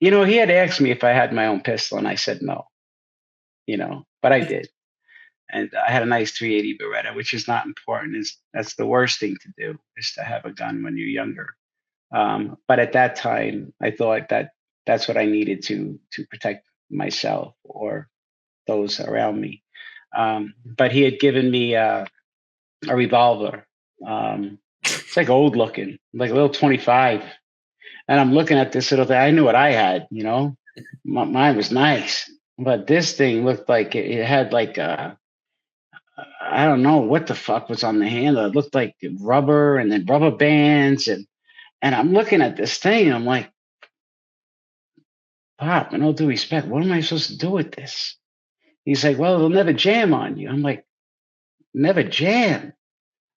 He had asked me if I had my own pistol, and I said no. But I did, and I had a nice 380 Beretta, which is not important. That's the worst thing to do, is to have a gun when you're younger. But at that time, I thought that that's what I needed to protect myself or those around me. But he had given me a revolver. It's like old looking, like a little 25. And I'm looking at this little thing. I knew what I had. Mine was nice, but this thing looked like it had like I don't know what the fuck was on the handle. It looked like rubber and then rubber bands and I'm looking at this thing and I'm like, Pop, in all due respect, what am I supposed to do with this? He's like, well, it'll never jam on you. I'm like, never jam.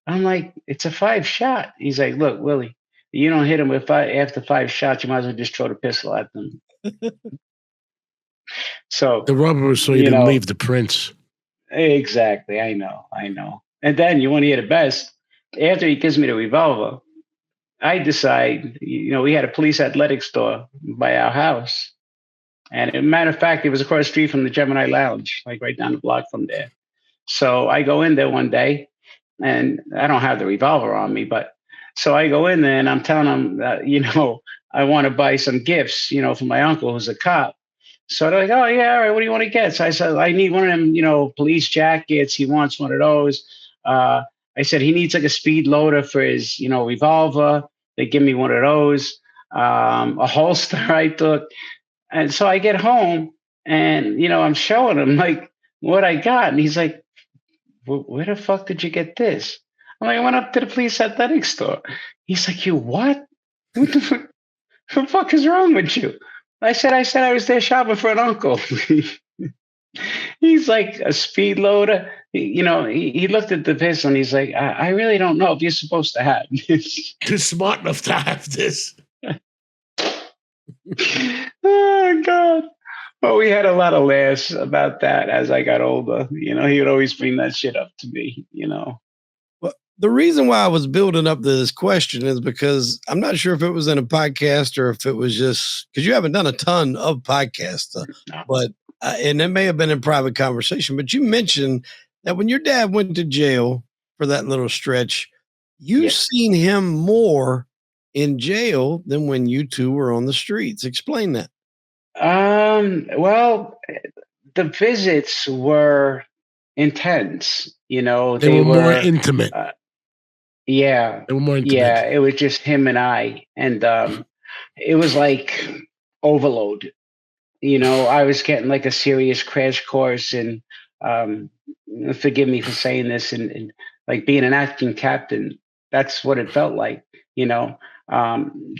I'm like, it's a 5-shot. He's like, look, Willie, you don't hit him with after 5 shots, you might as well just throw the pistol at them. So the rubber was so you didn't leave the prints. Exactly. I know. And then you want to hear the best. After he gives me the revolver, I decide, we had a police athletic store by our house. And as a matter of fact, it was across the street from the Gemini Lounge, like right down the block from there. So I go in there one day, and I don't have the revolver on me, but so I go in there and I'm telling them that, I want to buy some gifts, for my uncle who's a cop. So they're like, oh, yeah, all right, what do you want to get? So I said, I need one of them, police jackets. He wants one of those. I said, he needs like a speed loader for his, revolver. They give me one of those, a holster, I took. And so I get home and, I'm showing him like what I got. And he's like, where the fuck did you get this? I'm like, I went up to the police athletic store. He's like, you what? What the fuck is wrong with you? I said I was there shopping for an uncle. He's like, a speed loader. He looked at the pistol and he's like, I really don't know if you're supposed to have this. You're smart enough to have this. Oh, God. Well, we had a lot of laughs about that as I got older. He would always bring that shit up to me, Well, the reason why I was building up this question is because I'm not sure if it was in a podcast or if it was just because you haven't done a ton of podcasts, but and it may have been in private conversation, but you mentioned that when your dad went to jail for that little stretch, you've seen him more in jail than when you two were on the streets. Explain that. Well, the visits were intense, they were more intimate. Yeah. They were more intimate. Yeah, it was just him and I. And it was like overload. I was getting like a serious crash course and forgive me for saying this and like being an acting captain. That's what it felt like,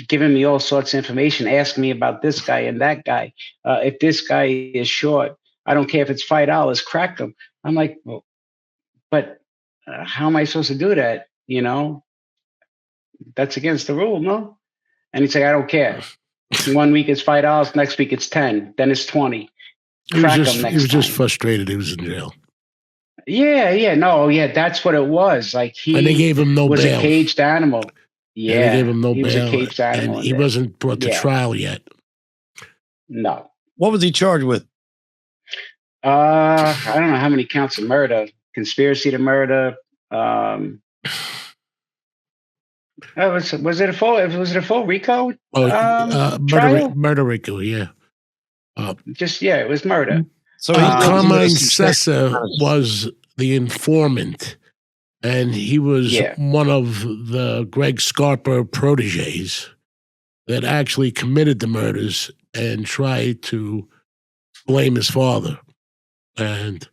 giving me all sorts of information, asking me about this guy and that guy. If this guy is short, I don't care if it's $5, crack him. I'm like, well, but how am I supposed to do that? That's against the rule, no? And he's like, I don't care. 1 week it's $5, next week it's 10, then it's 20. He was just frustrated. He was in jail. Yeah, that's what it was. Like and they gave him no was bail. A caged animal. Yeah, and they gave him no he bail. Was a caged animal, and he wasn't brought to trial yet. No. What was he charged with? I don't know how many counts of murder, conspiracy to murder. Was it a full RICO? Murder RICO, yeah. It was murder. So Carmine Sessa was the informant, and he was one of the Greg Scarpa proteges that actually committed the murders and tried to blame his father. And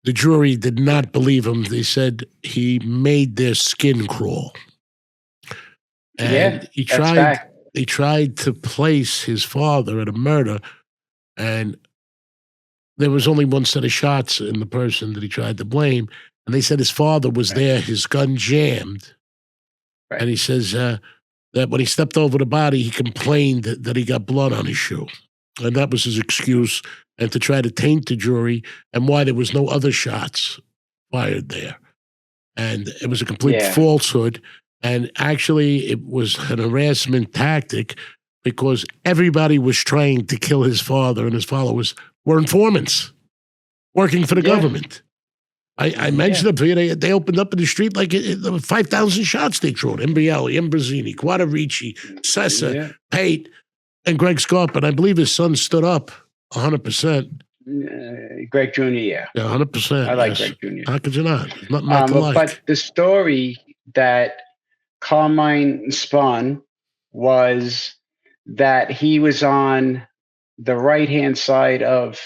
the jury did not believe him. They said he made their skin crawl. And he tried to place his father at a murder, and there was only one set of shots in the person that he tried to blame. And they said his father was there, his gun jammed. Right. And he says that when he stepped over the body, he complained that he got blood on his shoe. And that was his excuse, and to try to taint the jury and why there was no other shots fired there. And it was a complete falsehood. And actually, it was an harassment tactic because everybody was trying to kill his father, and his followers were informants working for the government. I mentioned it to you. They opened up in the street like 5,000 shots they threw. Imbrielli, Imbrazzini, Quadrici, Sessa, Pate, and Greg Scarpa. And I believe his son stood up 100%. Greg Jr., yeah. Yeah, 100%. I like Greg Jr. How could you not? Not to like. But the story that Carmine spun was that he was on the right-hand side of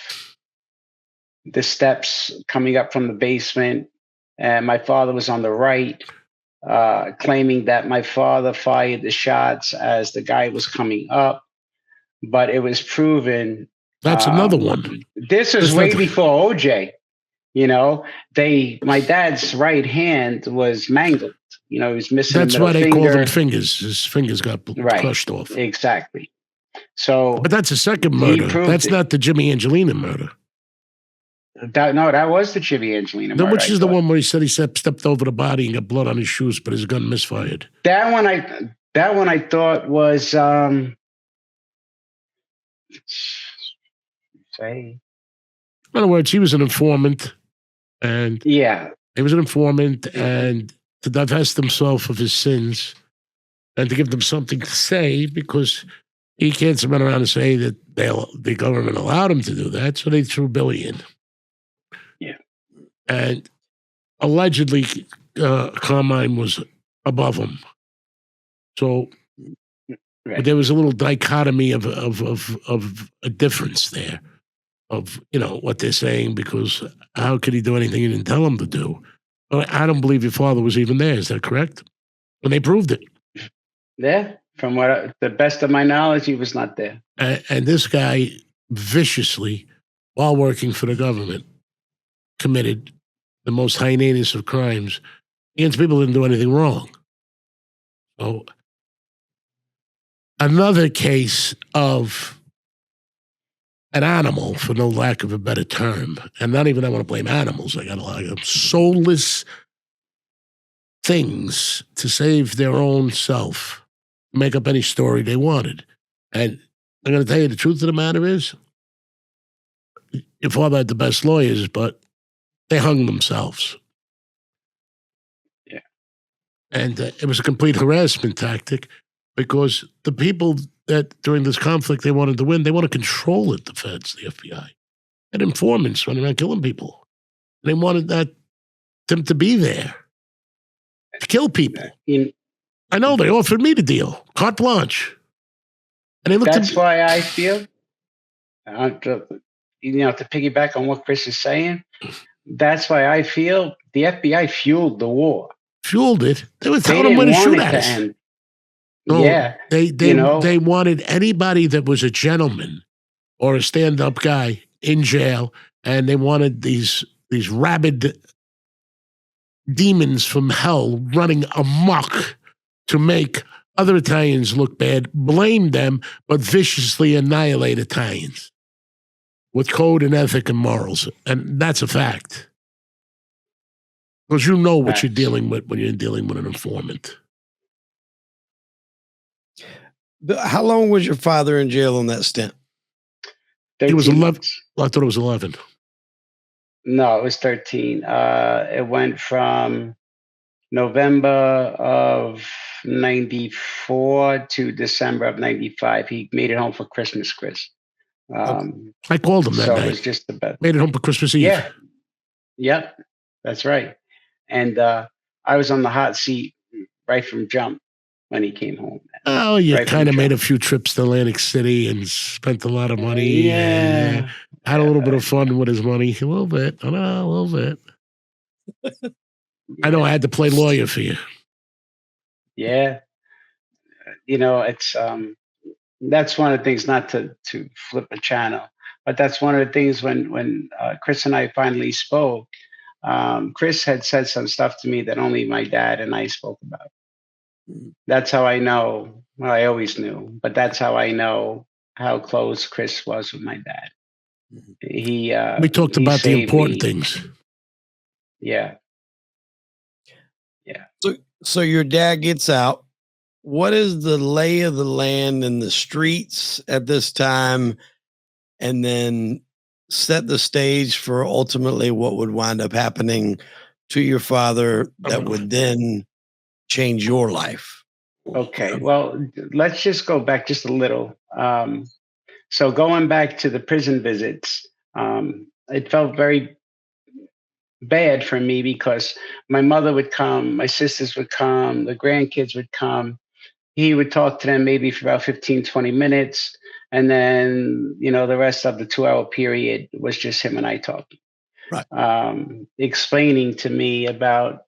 the steps coming up from the basement, and my father was on the right, claiming that my father fired the shots as the guy was coming up, but it was proven. That's another one. This is way before OJ. My dad's right hand was mangled. He was missing. That's the middle why they finger. call them fingers. His fingers got crushed off. Exactly. So, but that's a second murder. That's not the Jimmy Angelina murder. That was the Jimmy Angelina murder. Which is the one where he said he stepped over the body and got blood on his shoes, but his gun misfired. That one I thought was in other words, he was an informant, and he was an informant, and to divest himself of his sins, and to give them something to say, because he can't run around and say that the government allowed him to do that, so they threw Billy in. Yeah. And allegedly, Carmine was above him. So but there was a little dichotomy of a difference there of, what they're saying, because how could he do anything he didn't tell him to do? I don't believe your father was even there. Is that correct? And they proved it. Yeah. From the best of my knowledge, he was not there. And this guy viciously, while working for the government, committed the most heinous of crimes against people who didn't do anything wrong. So, another case of an animal, for no lack of a better term, and not even I want to blame animals. I got a lot of soulless things to save their own self, make up any story they wanted. And I'm going to tell you the truth of the matter is, your father had the best lawyers, but they hung themselves. Yeah. And it was a complete harassment tactic, because the people that during this conflict they wanted to win, they want to control it, the feds, the FBI. And informants running around killing people. They wanted them to be there to kill people. I know, they offered me the deal, carte blanche. And they looked That's why I feel, to piggyback on what Chris is saying, that's why I feel the FBI fueled the war. Fueled it? They were telling them when to shoot at us. No, yeah. They wanted anybody that was a gentleman or a stand-up guy in jail, and they wanted these rabid demons from hell running amok to make other Italians look bad, blame them, but viciously annihilate Italians with code and ethic and morals. And that's a fact. Because you know what you're dealing with when you're dealing with an informant. How long was your father in jail on that stint? He was 11. Well, I thought it was 11. No, it was 13. It went from November of 94 to December of 95. He made it home for Christmas, Chris. I called him that night. So it was just the best. Made it home for Christmas Eve. Yeah. Yep. That's right. And I was on the hot seat right from jump when he came home. Oh, you kind of made a few trips to Atlantic City and spent a lot of money. Yeah. Had a little bit of fun with his money. A little bit. I know, a little bit. I know I had to play lawyer for you. Yeah. It's that's one of the things, not to flip a channel, but that's one of the things when Chris and I finally spoke, Chris had said some stuff to me that only my dad and I spoke about. That's how I know. Well, I always knew, but that's how I know how close Chris was with my dad. We talked about the important things. Yeah. Yeah. So your dad gets out. what is the lay of the land in the streets at this time? And then set the stage for ultimately what would wind up happening to your father that would then change your life. Okay, well, let's just go back just a little. So going back to the prison visits, it felt very bad for me because my mother would come, my sisters would come, the grandkids would come. He would talk to them maybe for about 15, 20 minutes. And then, the rest of the 2 hour period was just him and I talking, Right. explaining to me about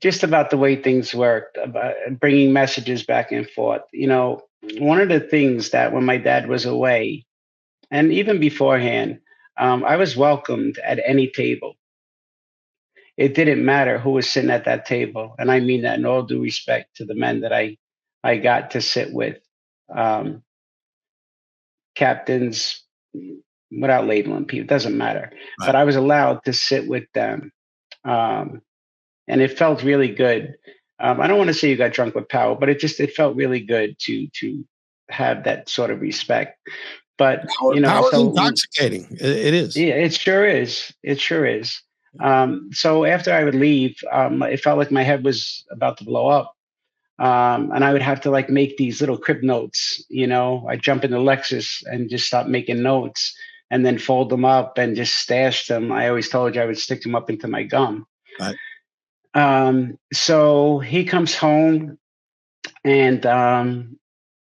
the way things worked, about bringing messages back and forth. One of the things that when my dad was away, and even beforehand, I was welcomed at any table. It didn't matter who was sitting at that table, and I mean that in all due respect to the men that I got to sit with, um, captains, without labeling people, doesn't matter. Right. But I was allowed to sit with them, um, and it felt really good. I don't want to say you got drunk with power, but it felt really good to have that sort of respect. But Power is so intoxicating. It is. yeah, it sure is. It sure is. So after I would leave, it felt like my head was about to blow up. And I would have to like make these little crib notes. I jump into Lexus and just stop making notes and then fold them up and just stash them. I always told you I would stick them up into my gum. Right. So he comes home, and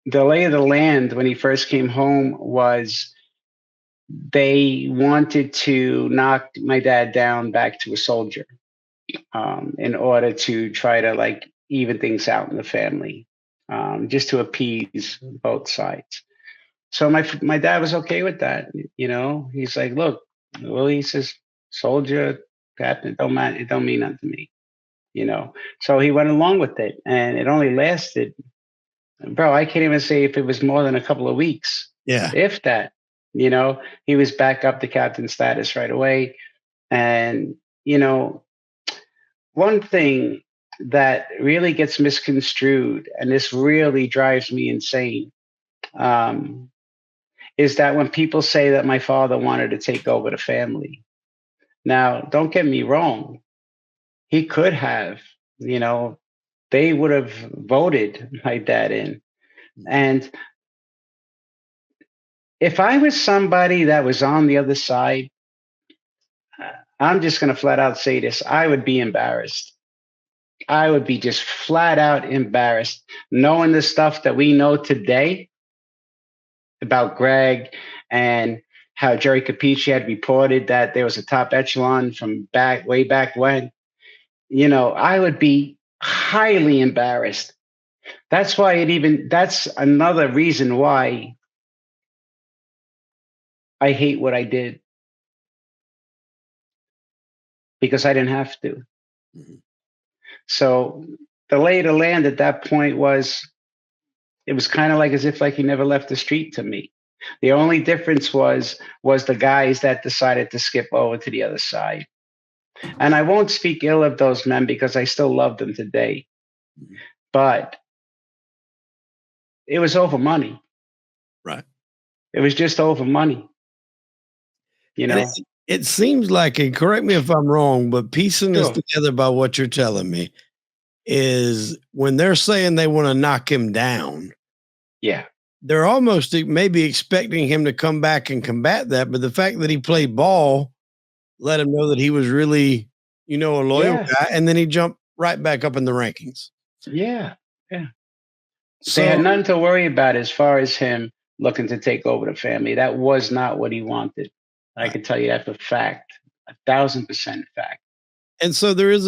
the lay of the land when he first came home was they wanted to knock my dad down back to a soldier, in order to try to like even things out in the family, just to appease both sides. So my dad was okay with that. He's like, look, Willie, he says, soldier, captain, it don't matter, it don't mean nothing to me. So he went along with it, and it only lasted, bro, I can't even say if it was more than a couple of weeks. Yeah. If that. He was back up to captain status right away. And one thing that really gets misconstrued, and this really drives me insane, is that when people say that my father wanted to take over the family. Now, don't get me wrong. He could have, they would have voted my dad in. And if I was somebody that was on the other side, I'm just going to flat out say this. I would be embarrassed. I would be just flat out embarrassed knowing the stuff that we know today about Greg and how Jerry Capici had reported that there was a top echelon from way back when. I would be highly embarrassed. That's that's another reason why I hate what I did, because I didn't have to. Mm-hmm. So the lay of the land at that point was, it was kind of like as if like he never left the street to me. The only difference was the guys that decided to skip over to the other side. And I won't speak ill of those men because I still love them today. But it was over money. Right. It was just over money. It seems like, and correct me if I'm wrong, but piecing this together by what you're telling me is when they're saying they want to knock him down. Yeah. They're almost maybe expecting him to come back and combat that. But the fact that he played ball let him know that he was really, a loyal guy. And then he jumped right back up in the rankings. Yeah. Yeah. So they had nothing to worry about as far as him looking to take over the family. That was not what he wanted. I can tell you that for fact, 1,000% fact. And so there is,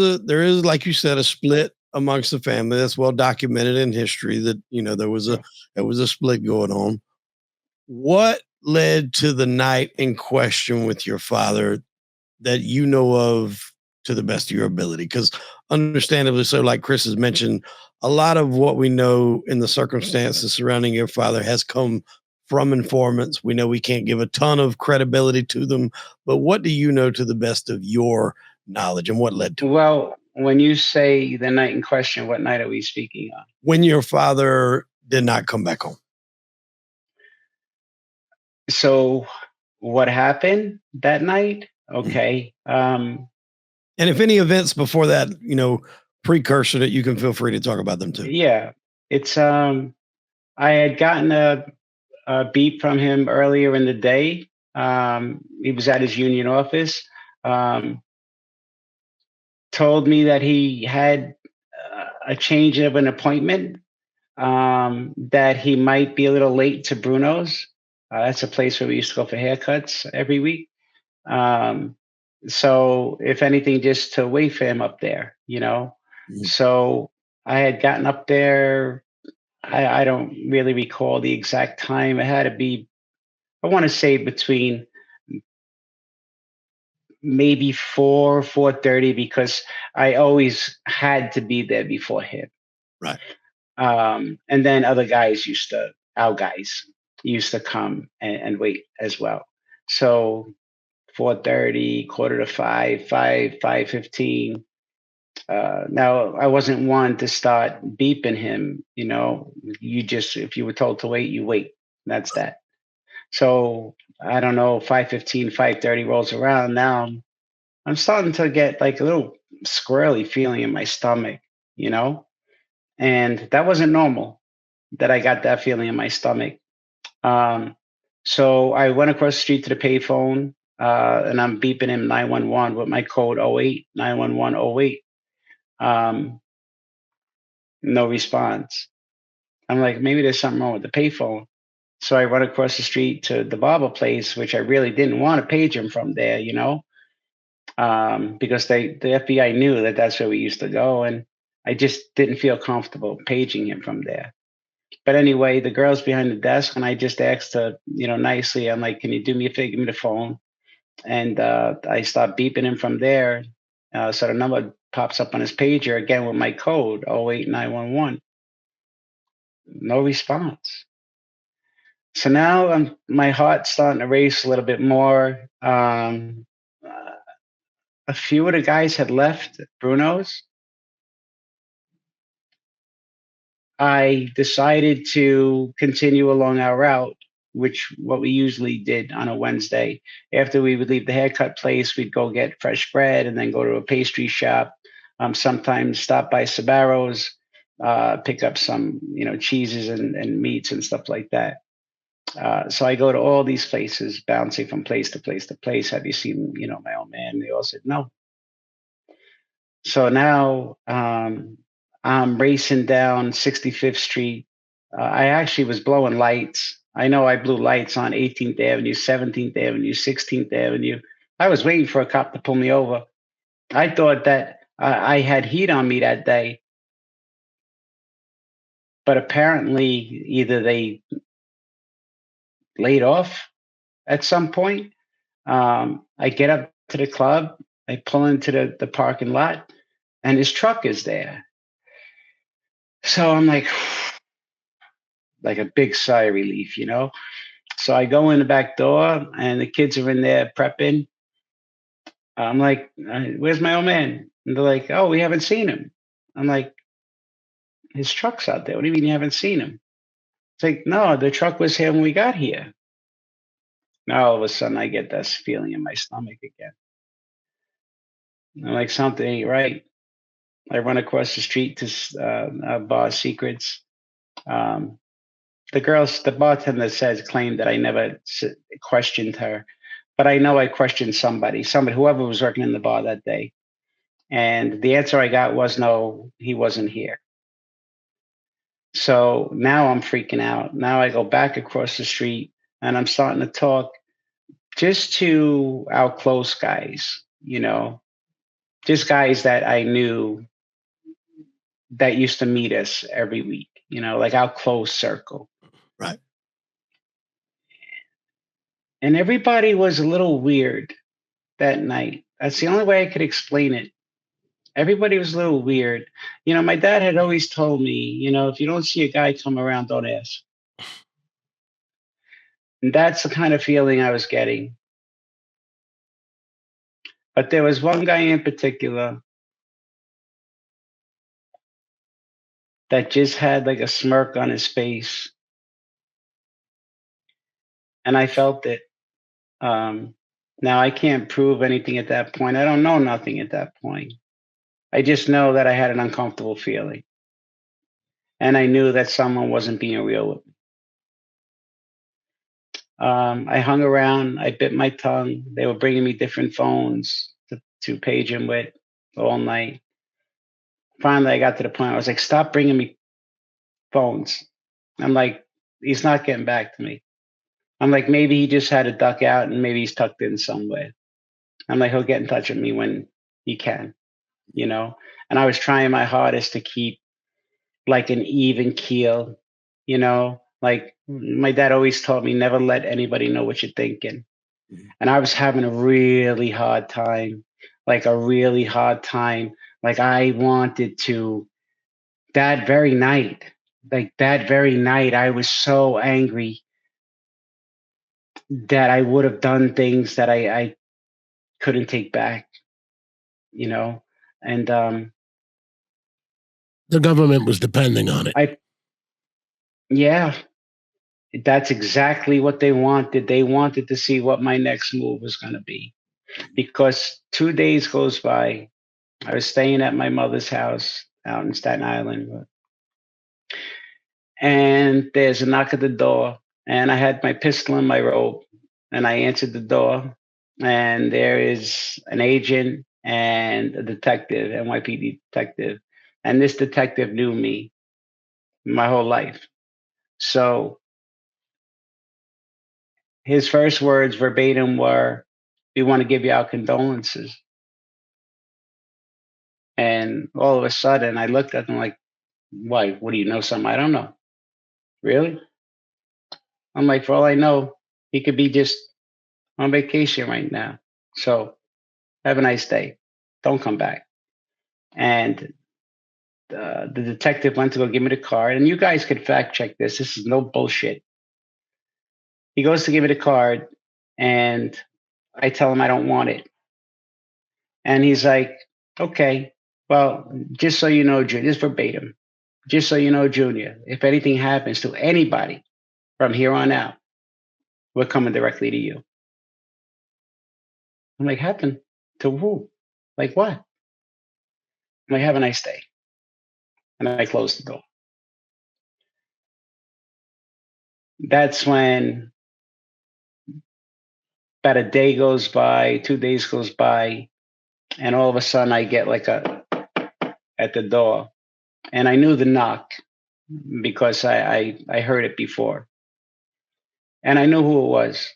like you said, a split amongst the family. That's well documented in history that, there was a split going on. What led to the night in question with your father that you know of to the best of your ability? Because understandably so, like Chris has mentioned, a lot of what we know in the circumstances surrounding your father has come from informants. We know we can't give a ton of credibility to them, but what do you know to the best of your knowledge and what led to it? Well, when you say the night in question, what night are we speaking of? When your father did not come back home. So what happened that night? Okay. And if any events before that, precursor that you can feel free to talk about them too. Yeah. It's I had gotten a beep from him earlier in the day. He was at his union office. Told me that he had a change of an appointment, that he might be a little late to Bruno's. That's a place where we used to go for haircuts every week. Um, so, if anything, just to wait for him up there, So I had gotten up there. I don't really recall the exact time. It had to be, I want to say between maybe 4:30, because I always had to be there before him. Right. And then our guys used to come and wait as well. So 4:30, quarter to 5, 5:15. Now I wasn't one to start beeping him. If you were told to wait, you wait. That's that. So I don't know, 5:15, 5:30 rolls around. Now I'm starting to get like a little squirrely feeling in my stomach, and that wasn't normal, that I got that feeling in my stomach. So I went across the street to the payphone, and I'm beeping him 911 with my code 08, 911 08. No response. I'm like, maybe there's something wrong with the payphone. So I run across the street to the barber place, which I really didn't want to page him from there, because the FBI knew that that's where we used to go, and I just didn't feel comfortable paging him from there. But anyway, the girl's behind the desk, and I just asked her, nicely. I'm like, "Can you do me a favor? Give me the phone." And I start beeping him from there. So the number pops up on his pager again with my code 08911. No response. So now my heart's starting to race a little bit more. A few of the guys had left Bruno's. I decided to continue along our route, which what we usually did on a Wednesday. After we would leave the haircut place, we'd go get fresh bread and then go to a pastry shop. Sometimes stop by Sabaro's, pick up some, cheeses and meats and stuff like that. So I go to all these places, bouncing from place to place to place. Have you seen, my old man? They all said no. So now I'm racing down 65th Street. I actually was blowing lights. I know I blew lights on 18th Avenue, 17th Avenue, 16th Avenue. I was waiting for a cop to pull me over. I thought that I had heat on me that day. But apparently, either they laid off at some point. I get up to the club. I pull into the parking lot, and his truck is there. So I'm like a big sigh of relief, So I go in the back door, and the kids are in there prepping. I'm like, "Where's my old man?" And they're like, "Oh, we haven't seen him." I'm like, "His truck's out there. What do you mean you haven't seen him?" It's like, "No, the truck was here when we got here." Now all of a sudden, I get this feeling in my stomach again. I'm like, something ain't right. I run across the street to Bar Secrets. Um, the bartender claimed that I never questioned her, but I know I questioned somebody, whoever was working in the bar that day. And the answer I got was no, he wasn't here. So now I'm freaking out. Now I go back across the street, and I'm starting to talk just to our close guys, just guys that I knew that used to meet us every week, like our close circle. Right. And everybody was a little weird that night. That's the only way I could explain it. Everybody was a little weird. My dad had always told me, if you don't see a guy come around, don't ask. And that's the kind of feeling I was getting. But there was one guy in particular that just had like a smirk on his face. And I felt it. Now I can't prove anything at that point. I don't know nothing at that point. I just know that I had an uncomfortable feeling. And I knew that someone wasn't being real with me. I hung around. I bit my tongue. They were bringing me different phones to page him with all night. Finally, I got to the point. I was like, "Stop bringing me phones." I'm like, "He's not getting back to me." I'm like, "Maybe he just had to duck out, and maybe he's tucked in somewhere." I'm like, "He'll get in touch with me when he can," you know. And I was trying my hardest to keep like an even keel, you know. Like my dad always told me, never let anybody know what you're thinking. And I was having a really hard time, like a really hard time. Like I wanted to, that very night, I was so angry that I would have done things that I couldn't take back, you know? And The government was depending on it. Yeah, that's exactly what they wanted. They wanted to see what my next move was going to be. Because 2 days goes by, I was staying at my mother's house out in Staten Island, and there's a knock at the door, and I had my pistol in my robe, and I answered the door, and there is an agent and a detective, NYPD detective, and this detective knew me my whole life. So his first words verbatim were, "We want to give you our condolences." And all of a sudden, I looked at him like, "Why? What do you know? Something I don't know? Really?" I'm like, "For all I know, he could be just on vacation right now. So have a nice day. Don't come back." And the detective went to go give me the card. And you guys could fact check this. This is no bullshit. He goes to give me the card, and I tell him I don't want it. And he's like, "Okay, well, just so you know, Junior, this verbatim, just so you know, Junior, if anything happens to anybody from here on out, we're coming directly to you." I'm like, "Happen to who? Like what?" I'm like, "Have a nice day." And I closed the door. That's when about a day goes by, 2 days goes by, and all of a sudden I get like a at the door. And I knew the knock because I heard it before. And I knew who it was.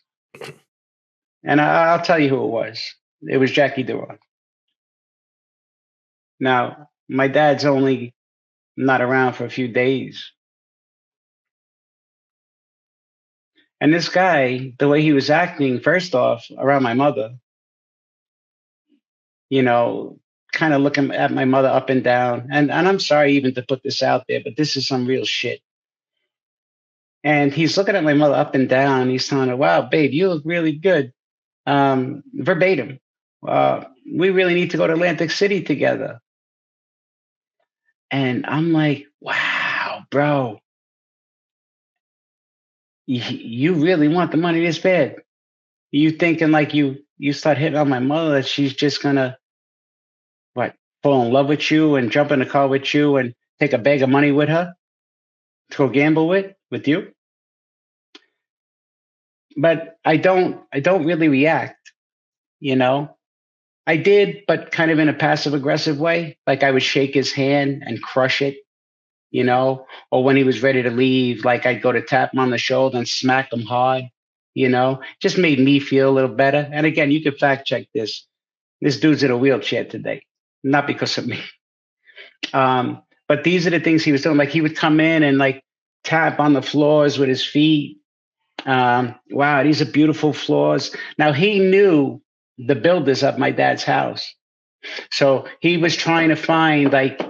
And I'll tell you who it was. It was Jackie Duran. Now, my dad's only not around for a few days. And this guy, the way he was acting, first off, around my mother, you know, kind of looking at my mother up and down. And I'm sorry even to put this out there, but this is some real shit. And he's looking at my mother up and down. And he's telling her, "Wow, babe, you look really good." Verbatim. We really need to go to Atlantic City together. And I'm like, "Wow, bro, you really want the money this bad? You thinking like you start hitting on my mother that she's just gonna what fall in love with you and jump in the car with you and take a bag of money with her to go gamble with you?" But I don't really react, you know. I did, but kind of in a passive aggressive way. Like I would shake his hand and crush it, you know, or when he was ready to leave, like I'd go to tap him on the shoulder and smack him hard, you know, just made me feel a little better. And again, you can fact check this. This dude's in a wheelchair today, not because of me. But these are the things he was doing. Like he would come in and like tap on the floors with his feet. Wow, these are beautiful floors. Now he knew the builders of my dad's house. So he was trying to find like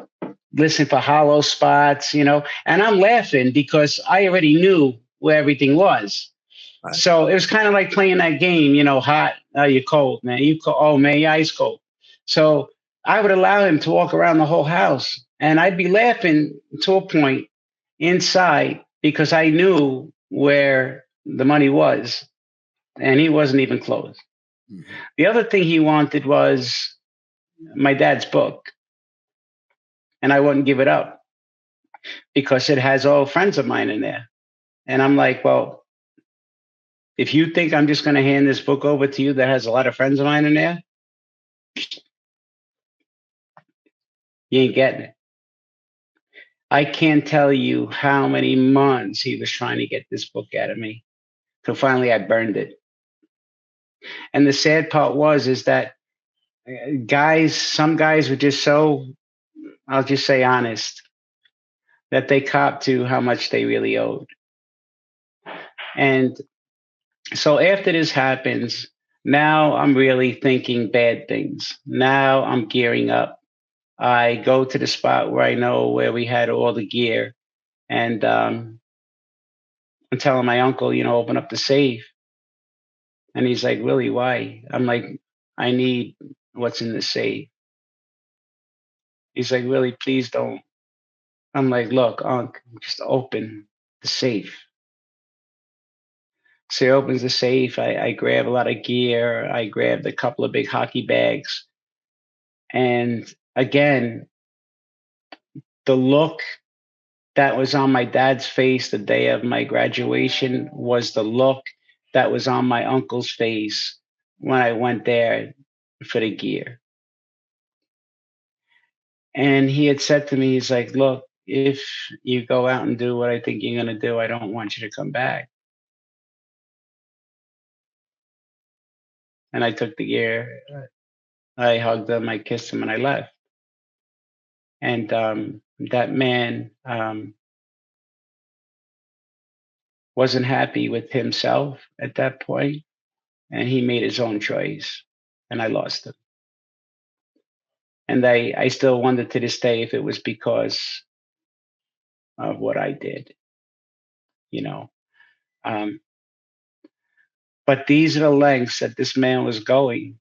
listen for hollow spots, you know, and I'm laughing because I already knew where everything was. Right. So it was kind of like playing that game, you know, hot, you cold, man. You cold, oh man, you're ice cold. So I would allow him to walk around the whole house, and I'd be laughing to a point inside because I knew where the money was, and he wasn't even close. Mhm. The other thing he wanted was my dad's book, and I wouldn't give it up because it has all friends of mine in there. And I'm like, well, if you think I'm just going to hand this book over to you that has a lot of friends of mine in there, you ain't getting it. I can't tell you how many months he was trying to get this book out of me. So finally I burned it. And the sad part is that some guys were just so, I'll just say honest, that they copped to how much they really owed. And so after this happens, now I'm really thinking bad things. Now I'm gearing up. I go to the spot where I know where we had all the gear, and I'm telling my uncle, open up the safe. And he's like, Willie, why? I'm like, I need what's in the safe. He's like, Willie, please don't. I'm like, look, Unc, just open the safe. So he opens the safe. I grab a lot of gear. I grabbed a couple of big hockey bags. And again, the look that was on my dad's face the day of my graduation was the look that was on my uncle's face when I went there for the gear. And he had said to me, he's like, look, if you go out and do what I think you're going to do, I don't want you to come back. And I took the gear. I hugged him, I kissed him, and I left. And that man wasn't happy with himself at that point, and he made his own choice, and I lost him. And I still wonder to this day if it was because of what I did, you know. Um, but these are the lengths that this man was going.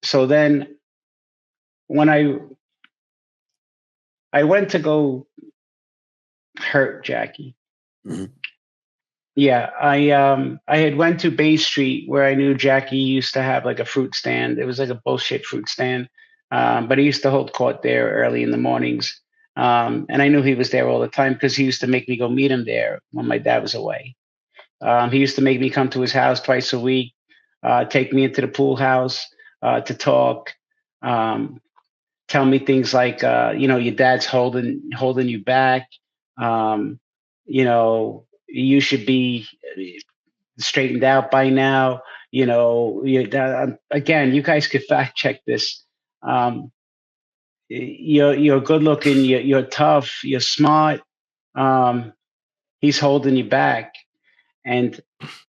So then, when I went to go hurt Jackie. Mhm. Yeah, I had went to Bay Street where I knew Jackie used to have like a fruit stand. It was like a bullshit fruit stand, but he used to hold court there early in the mornings. And I knew he was there all the time because he used to make me go meet him there when my dad was away. He used to make me come to his house twice a week, take me into the pool house to talk, tell me things like, your dad's holding you back. Um, you should be straightened out by now. Again, you guys could fact check this. You're good looking. You're tough. You're smart. Um, he's holding you back, and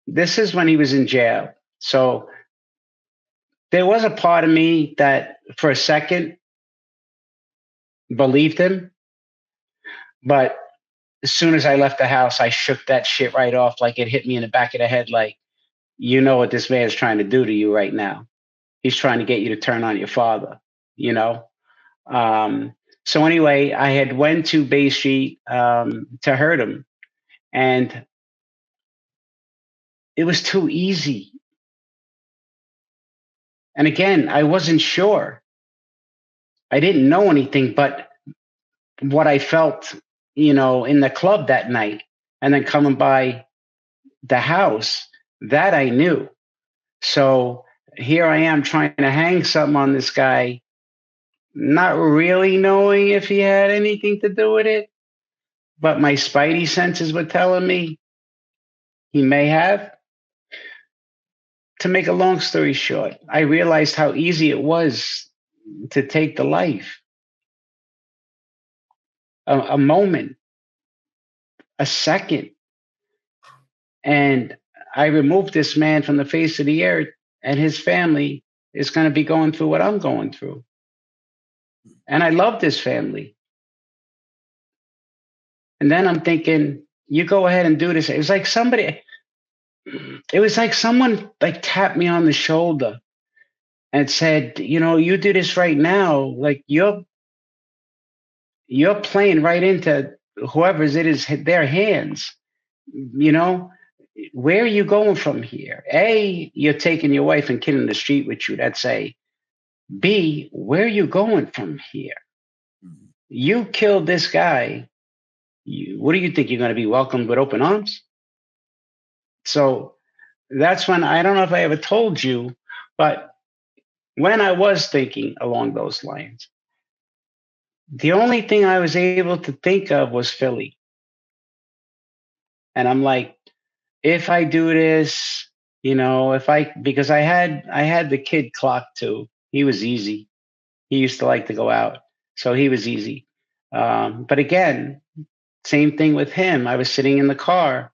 this is when he was in jail. So there was a part of me that, for a second, believed him, but as soon as I left the house, I shook that shit right off, like it hit me in the back of the head, like, you know what this man's trying to do to you right now. He's trying to get you to turn on your father, you know? So anyway, I had went to Bay Street to hurt him, and it was too easy. And again, I wasn't sure. I didn't know anything but what I felt, in the club that night, and then coming by the house, that I knew. So here I am trying to hang something on this guy, not really knowing if he had anything to do with it, but my spidey senses were telling me he may have. To make a long story short, I realized how easy it was to take the life. A moment, a second. And I removed this man from the face of the earth, and his family is going to be going through what I'm going through. And I love this family. And then I'm thinking, you go ahead and do this. It was like someone like tapped me on the shoulder and said, you do this right now, like you're playing right into whoever's it is their hands. You know, where are you going from here? A, you're taking your wife and kid in the street with you. That's A. B, where are you going from here? You killed this guy. What do you think? You're going to be welcomed with open arms? So that's when, I don't know if I ever told you, but when I was thinking along those lines, the only thing I was able to think of was Philly. And I'm like, if I do this, because I had the kid clocked too. He was easy. He used to like to go out, so he was easy. But again, same thing with him. I was sitting in the car,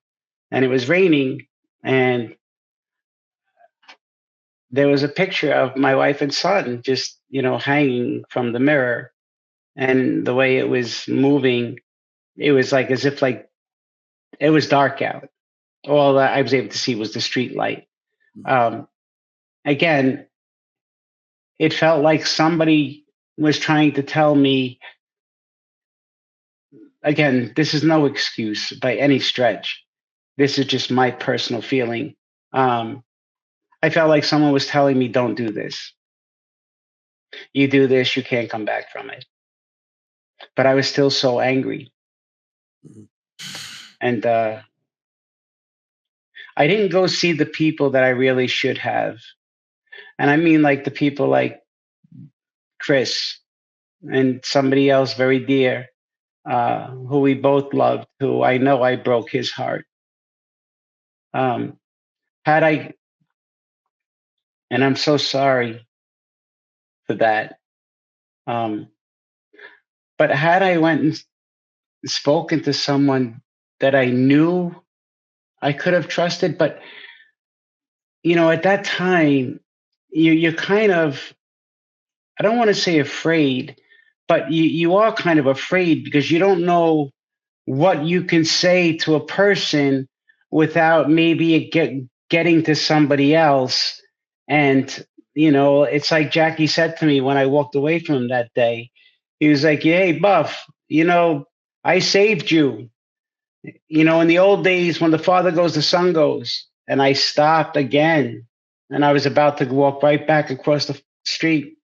and it was raining, and there was a picture of my wife and son just hanging from the mirror, and the way it was moving, it was like as if like it was dark out. All that I was able to see was the street light. Again, it felt like somebody was trying to tell me, again, this is no excuse by any stretch. This is just my personal feeling. I felt like someone was telling me, don't do this. You do this, you can't come back from it. But I was still so angry. And I didn't go see the people that I really should have. And I mean like the people like Chris and somebody else very dear, who we both loved, who I know I broke his heart. Had I, and I'm so sorry for that. But had I went and spoken to someone that I knew I could have trusted, but at that time, you're kind of, I don't want to say afraid, but you are kind of afraid because you don't know what you can say to a person without maybe getting to somebody else. And, it's like Jackie said to me when I walked away from him that day. He was like, hey, Buff, I saved you. In the old days, when the father goes, the son goes. And I stopped again. And I was about to walk right back across the street.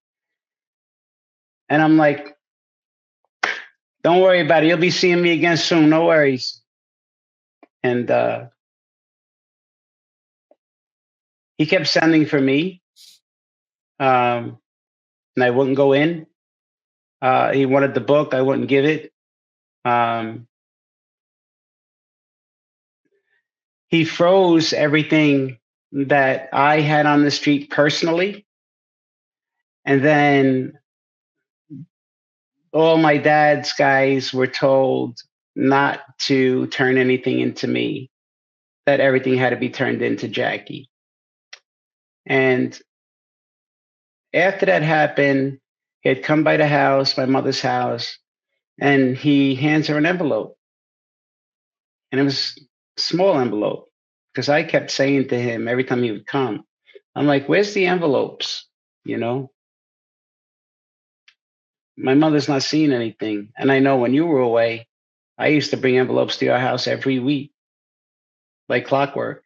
And I'm like, don't worry about it. You'll be seeing me again soon. No worries. And he kept sending for me. And I wouldn't go in. He wanted the book. I wouldn't give it. He froze everything that I had on the street personally. And then all my dad's guys were told not to turn anything into me, that everything had to be turned into Jackie. And after that happened, he had come by the house, my mother's house, and he hands her an envelope. And it was a small envelope because I kept saying to him every time he would come, I'm like, where's the envelopes? My mother's not seeing anything. And I know when you were away, I used to bring envelopes to your house every week, like clockwork.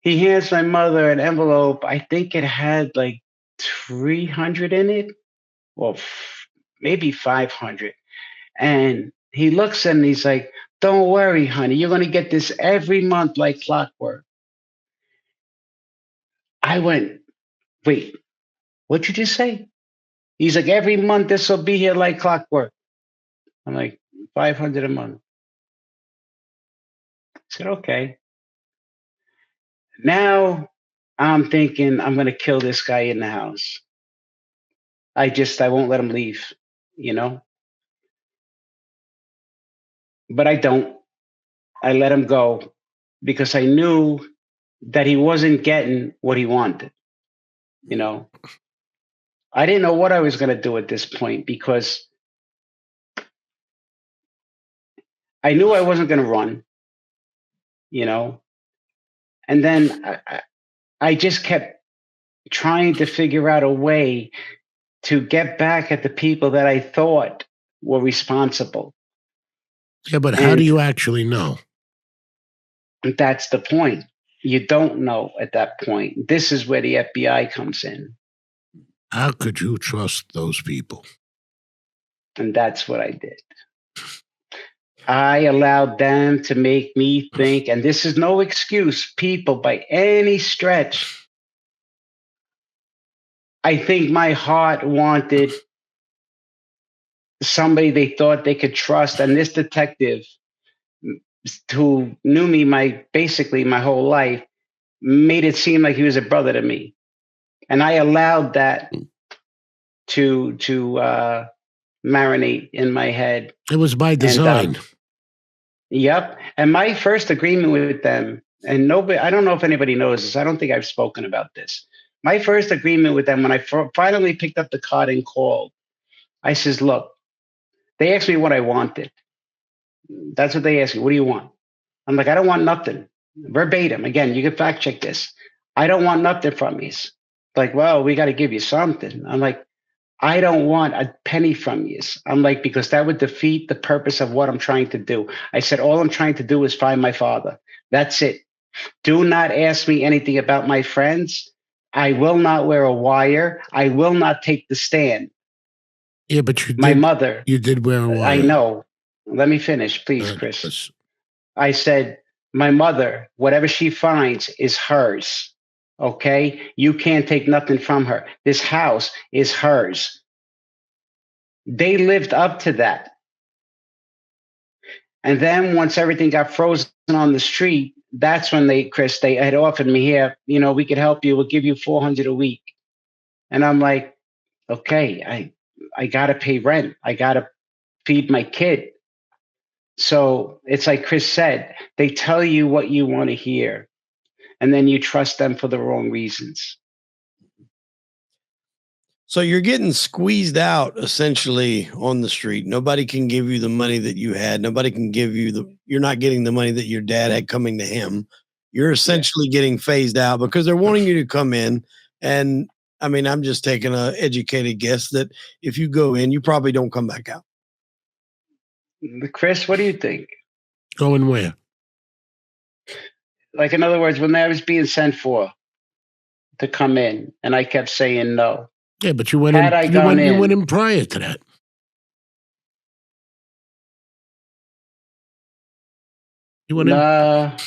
He hands my mother an envelope. I think it had like 300 in it, or maybe 500. And he looks at me and he's like, don't worry, honey. You're going to get this every month like clockwork. I went, wait, what'd you just say? He's like, every month this will be here like clockwork. I'm like, 500 a month. I said, okay. Now I'm thinking I'm going to kill this guy in the house. I won't let him leave, But I don't. I let him go because I knew that he wasn't getting what he wanted, I didn't know what I was going to do at this point because I knew I wasn't going to run, And then I just kept trying to figure out a way to get back at the people that I thought were responsible. Yeah, but how do you actually know? That's the point. You don't know at that point. This is where the FBI comes in. How could you trust those people? And that's what I did. I allowed them to make me think, and this is no excuse, people, by any stretch. I think my heart wanted somebody they thought they could trust. And this detective, who knew me basically my whole life, made it seem like he was a brother to me. And I allowed that to marinate in my head. It was by design. And, yep. And my first agreement with them, and nobody, I don't know if anybody knows this, I don't think I've spoken about this. My first agreement with them, when I finally picked up the card and called, I says, look, they asked me what I wanted. That's what they asked me. What do you want? I'm like, I don't want nothing. Verbatim. Again, you can fact check this. I don't want nothing from you. Like, well, we got to give you something. I'm like, I don't want a penny from you. I'm like, because that would defeat the purpose of what I'm trying to do. I said, all I'm trying to do is find my father. That's it. Do not ask me anything about my friends. I will not wear a wire. I will not take the stand. Yeah, but my mother. You did wear a wire. I know. Let me finish, please, Chris. I said, my mother, whatever she finds is hers. Okay? You can't take nothing from her. This house is hers. They lived up to that. And then once everything got frozen on the street, that's when they had offered me, here, we could help you. We'll give you $400 a week. And I'm like, okay, I got to pay rent. I got to feed my kid. So it's like Chris said, they tell you what you want to hear, and then you trust them for the wrong reasons. So you're getting squeezed out essentially on the street. Nobody can give you the money that you had. Nobody can give you you're not getting the money that your dad had coming to him. You're essentially getting phased out because they're wanting you to come in. And I mean, I'm just taking an educated guess that if you go in, you probably don't come back out. Chris, what do you think? Going where? Like, in other words, when I was being sent for to come in, and I kept saying no. Yeah, but you went in. You went in prior to that. You went in. It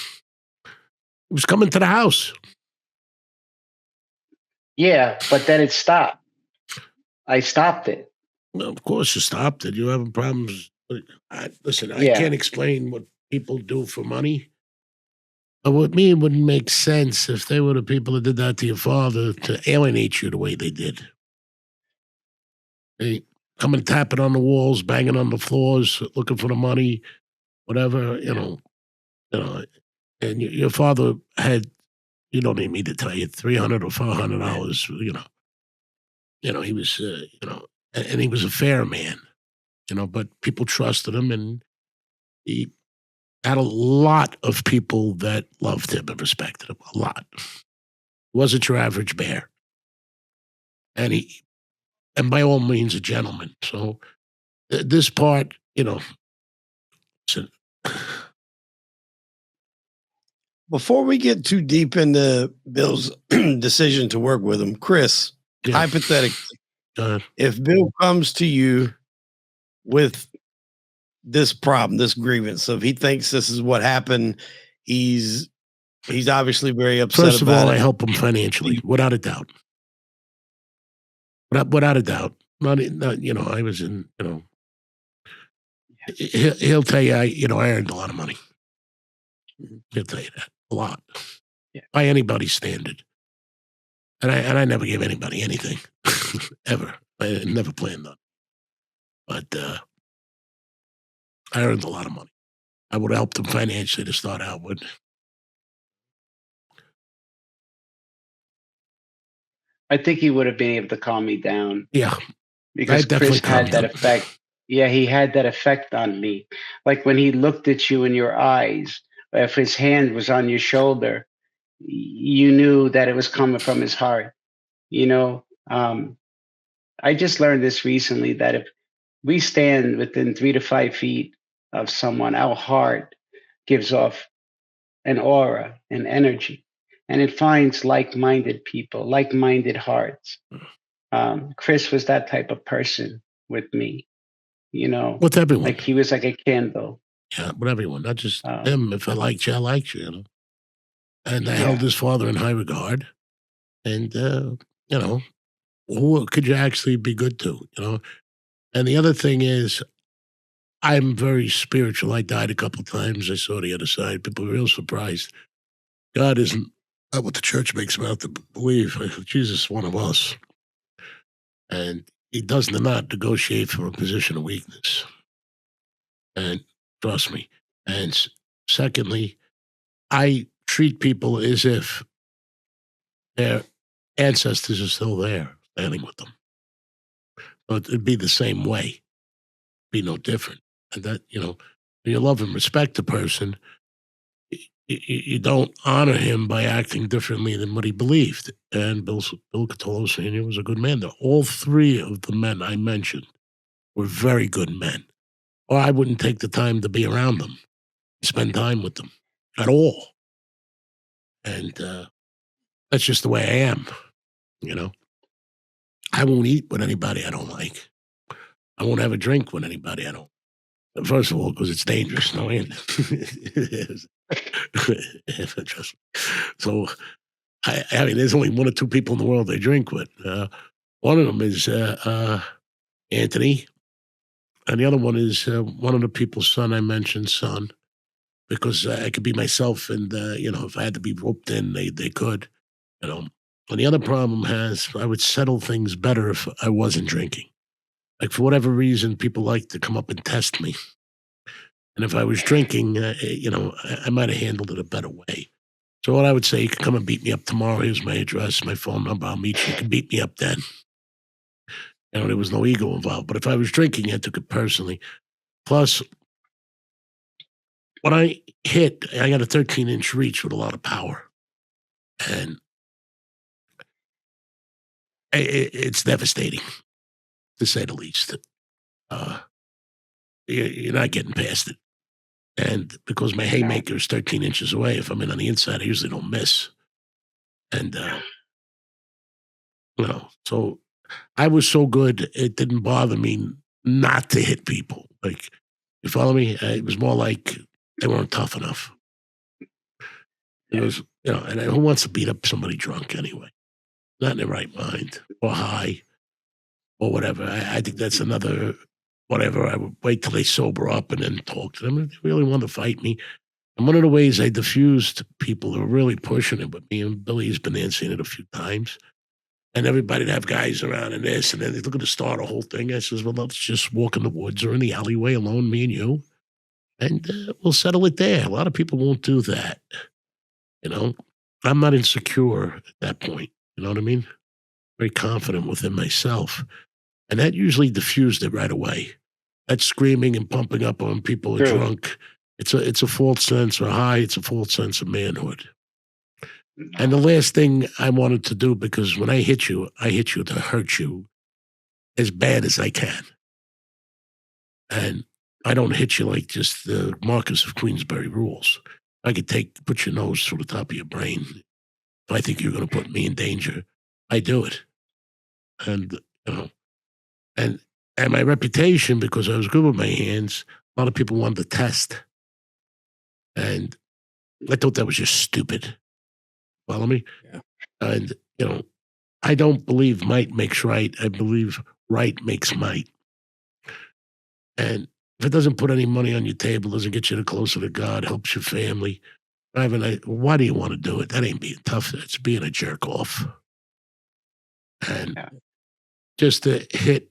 was coming to the house. Yeah, but then it stopped. I stopped it. Well, of course you stopped it. You having problems. Listen, I can't explain what people do for money. But with me, it wouldn't make sense if they were the people that did that to your father to alienate you the way they did. They come and tapping on the walls, banging on the floors, looking for the money, whatever, and your father had, you don't need me to tell you, $300 or $400, he was, and he was a fair man, but people trusted him, and he had a lot of people that loved him and respected him, a lot. He wasn't your average bear. And by all means, a gentleman. So this part, Before we get too deep into Bill's decision to work with him, Chris, hypothetically, if Bill comes to you with this problem, this grievance, so if he thinks this is what happened, he's obviously very upset. First of all, I help him financially, without a doubt. Without a doubt. Not, I was in, he'll tell you, I earned a lot of money. He'll tell you that, a lot. Yeah. By anybody's standard. And I never gave anybody anything, ever. I never planned on it. But I earned a lot of money. I would have helped him financially to start out with. I think he would have been able to calm me down. Yeah. Because Chris had that effect. Yeah, he had that effect on me. Like when he looked at you in your eyes, if his hand was on your shoulder, you knew that it was coming from his heart. You know, I just learned this recently that if we stand within 3 to 5 feet of someone, our heart gives off an aura, an energy, and it finds like-minded people, like-minded hearts. Chris was that type of person with me, With everyone. like he was like a candle. Yeah, with everyone, not just Um, him. If I liked you, I liked you, And I held yeah, his father in high regard. And, who could you actually be good to? And the other thing is, I'm very spiritual. I died a couple times. I saw the other side. People were real surprised. God isn't what the church makes him out to believe. Jesus is one of us. And he does not negotiate from a position of weakness. And trust me. And secondly, I treat people as if their ancestors are still there, standing with them. So it'd be the same way, be no different. And that, when you love and respect a person, you don't honor him by acting differently than what he believed. And Bill Cutolo Jr. was a good man. All three of the men I mentioned were very good men, or I wouldn't take the time to be around them, spend time with them at all. And that's just the way I am, I won't eat with anybody I don't like. I won't have a drink with anybody I don't. First of all, because it's dangerous. No, it is. Trust me. So, I mean, there's only one or two people in the world I drink with. One of them is Anthony, and the other one is one of the people's son I mentioned, son, because I could be myself, and if I had to be roped in, they could, And the other problem I would settle things better if I wasn't drinking. Like, for whatever reason, people like to come up and test me. And if I was drinking, I might have handled it a better way. So what I would say, you can come and beat me up tomorrow. Here's my address, my phone number. I'll meet you. You can beat me up then. There was no ego involved. But if I was drinking, I took it personally. Plus, when I hit, I got a 13-inch reach with a lot of power. And it's devastating, to say the least. You're not getting past it. And because my haymaker is 13 inches away, if I'm in on the inside, I usually don't miss. And, so I was so good, it didn't bother me not to hit people. Like, you follow me? It was more like they weren't tough enough. It was, and who wants to beat up somebody drunk anyway? Not in their right mind or high or whatever. I think that's another whatever. I would wait till they sober up and then talk to them. If they really want to fight me. And one of the ways I diffused people who are really pushing it with me, and Billy's been there and seen it a few times, and everybody'd have guys around and this, and then they're looking to start a whole thing. I says, well, let's just walk in the woods or in the alleyway alone, me and you, and we'll settle it there. A lot of people won't do that. I'm not insecure at that point. You know what I mean? Very confident within myself. And that usually diffused it right away. That screaming and pumping up when people are drunk, it's a false sense, or high, it's a false sense of manhood. And the last thing I wanted to do, because when I hit you to hurt you as bad as I can. And I don't hit you like just the Marcus of Queensberry rules. I could put your nose through the top of your brain. If I think you're going to put me in danger, I do it. And, and my reputation, because I was good with my hands, a lot of people wanted to test. And I thought that was just stupid. Follow me? Yeah. And, I don't believe might makes right. I believe right makes might. And if it doesn't put any money on your table, doesn't get you closer to God, helps your family, why do you want to do it? That ain't being tough. It's being a jerk off. And just to hit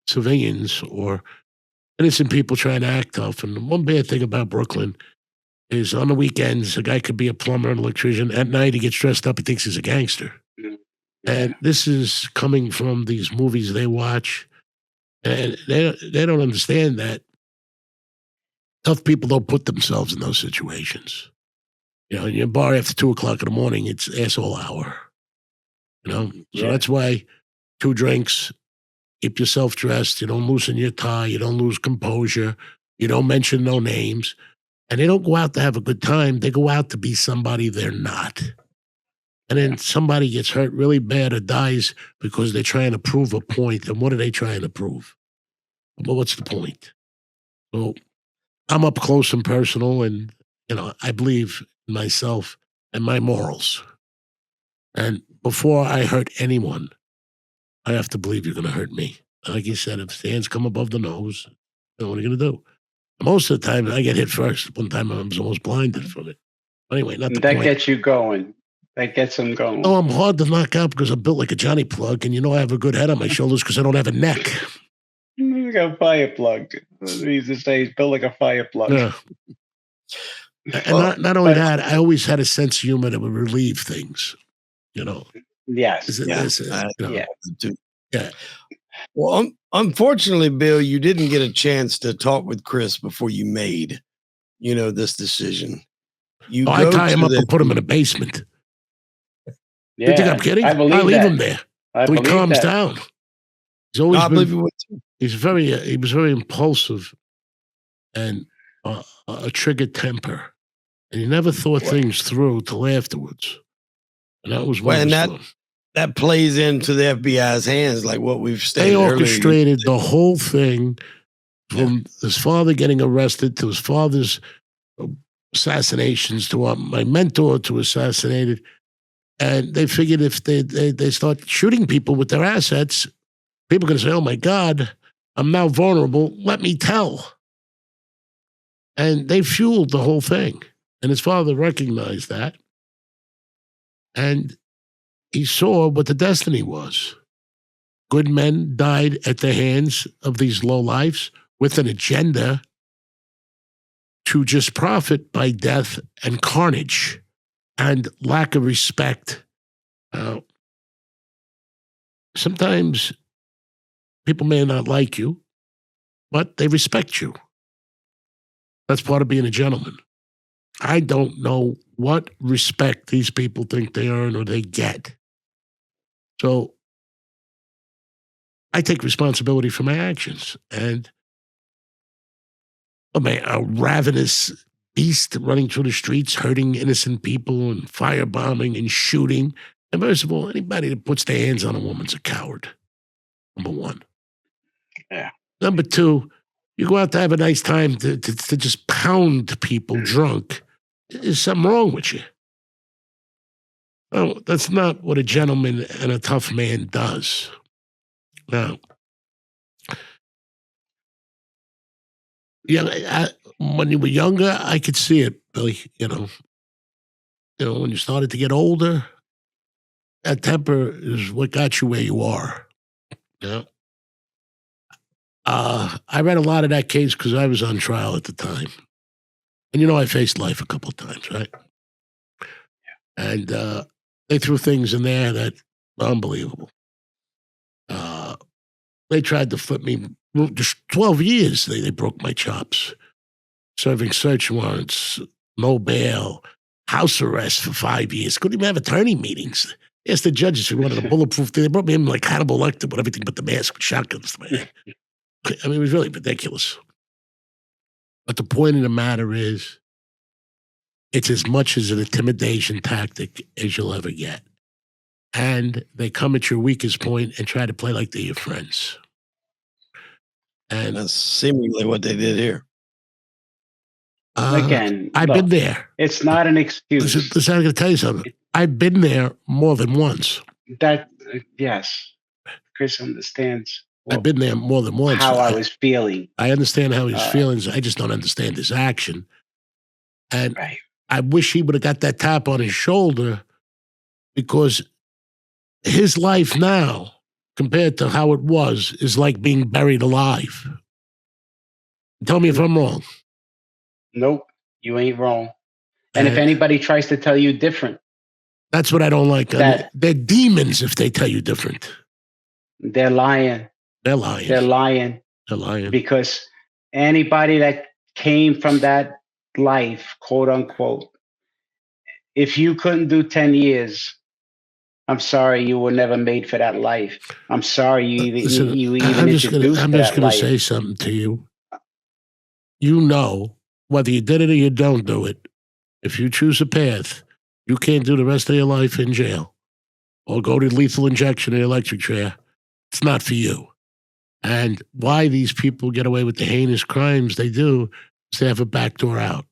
civilians or innocent people trying to act tough. And one bad thing about Brooklyn is on the weekends, a guy could be a plumber, an electrician. At night, he gets dressed up. He thinks he's a gangster. And this is coming from these movies they watch. And they don't understand that tough people don't put themselves in those situations. In your bar after 2:00 in the morning, it's asshole hour. So that's why 2 drinks, keep yourself dressed. You don't loosen your tie. You don't lose composure. You don't mention no names. And they don't go out to have a good time. They go out to be somebody they're not. And then somebody gets hurt really bad or dies because they're trying to prove a point. And what are they trying to prove? Well, what's the point? So I'm up close and personal, and, I believe in myself and my morals. And before I hurt anyone, I have to believe you're going to hurt me. Like you said, if the hands come above the nose, what are you going to do? Most of the time, I get hit first. One time, I was almost blinded from it. Anyway, not the that point. gets you going. That gets them going. Oh, I'm hard to knock out because I'm built like a Johnny plug, and I have a good head on my shoulders because I don't have a neck. You got a fire plug. He used to say he's built like a fire plug. Yeah. And not only that, I always had a sense of humor that would relieve things. Yes. Yeah. Well, unfortunately, Bill, you didn't get a chance to talk with Chris before you made, this decision. I tie him up and put him in a basement. Yeah, You think I'm kidding? I leave him there till he calms down. He's always he was very impulsive and a triggered temper, and he never thought things through till afterwards. And that was that plays into the FBI's hands, like what we've stated earlier. They orchestrated the whole thing from his father getting arrested to his father's assassinations to my mentor to assassinated. And they figured if they start shooting people with their assets, people are going to say, oh, my God, I'm now vulnerable. Let me tell. And they fueled the whole thing. And his father recognized that. And he saw what the destiny was. Good men died at the hands of these lowlifes with an agenda to just profit by death and carnage and lack of respect. Sometimes people may not like you, but they respect you. That's part of being a gentleman. I don't know what respect these people think they earn or they get. So I take responsibility for my actions. And a ravenous beast running through the streets, hurting innocent people and firebombing and shooting. And first of all, anybody that puts their hands on a woman's a coward. Number one. Yeah. Number two, you go out to have a nice time to just pound people drunk. There's something wrong with you. Oh, that's not what a gentleman and a tough man does. Now, when you were younger, I could see it, Billy. When you started to get older, that temper is what got you where you are. I read a lot of that case because I was on trial at the time. And I faced life a couple of times, right? And they threw things in there that were unbelievable. They tried to flip me. Just 12 years, they broke my chops. Serving search warrants, no bail, house arrest for 5 years. Couldn't even have attorney meetings. Asked the judges if we wanted a bulletproof thing. They brought me in like Hannibal Lecter with everything but the mask with shotguns to my head. I mean, it was really ridiculous. But the point of the matter is, it's as much as an intimidation tactic as you'll ever get. And they come at your weakest point and try to play like they're your friends. And that's seemingly what they did here. Again, I've been there. It's not an excuse. Listen, I'm going to tell you something. I've been there more than once. Yes. Chris understands. I've been there more than once. How I was feeling. I understand how his feelings. I just don't understand his action. And I wish he would have got that tap on his shoulder, because his life now, compared to how it was, is like being buried alive. Tell me if I'm wrong. Nope, you ain't wrong. And if anybody tries to tell you different. That's what I don't like. They're demons if they tell you different. They're lying. They're lying. They're lying. They're lying. Because anybody that came from that life, quote unquote, if you couldn't do 10 years, I'm sorry you were never made for that life. I'm sorry Listen, you even introduced I'm to just that gonna life. say something to you. You know, whether you did it or you don't do it, if you choose a path, you can't do the rest of your life in jail or go to lethal injection in an electric chair. It's not for you. And why these people get away with the heinous crimes they do is they have a backdoor out.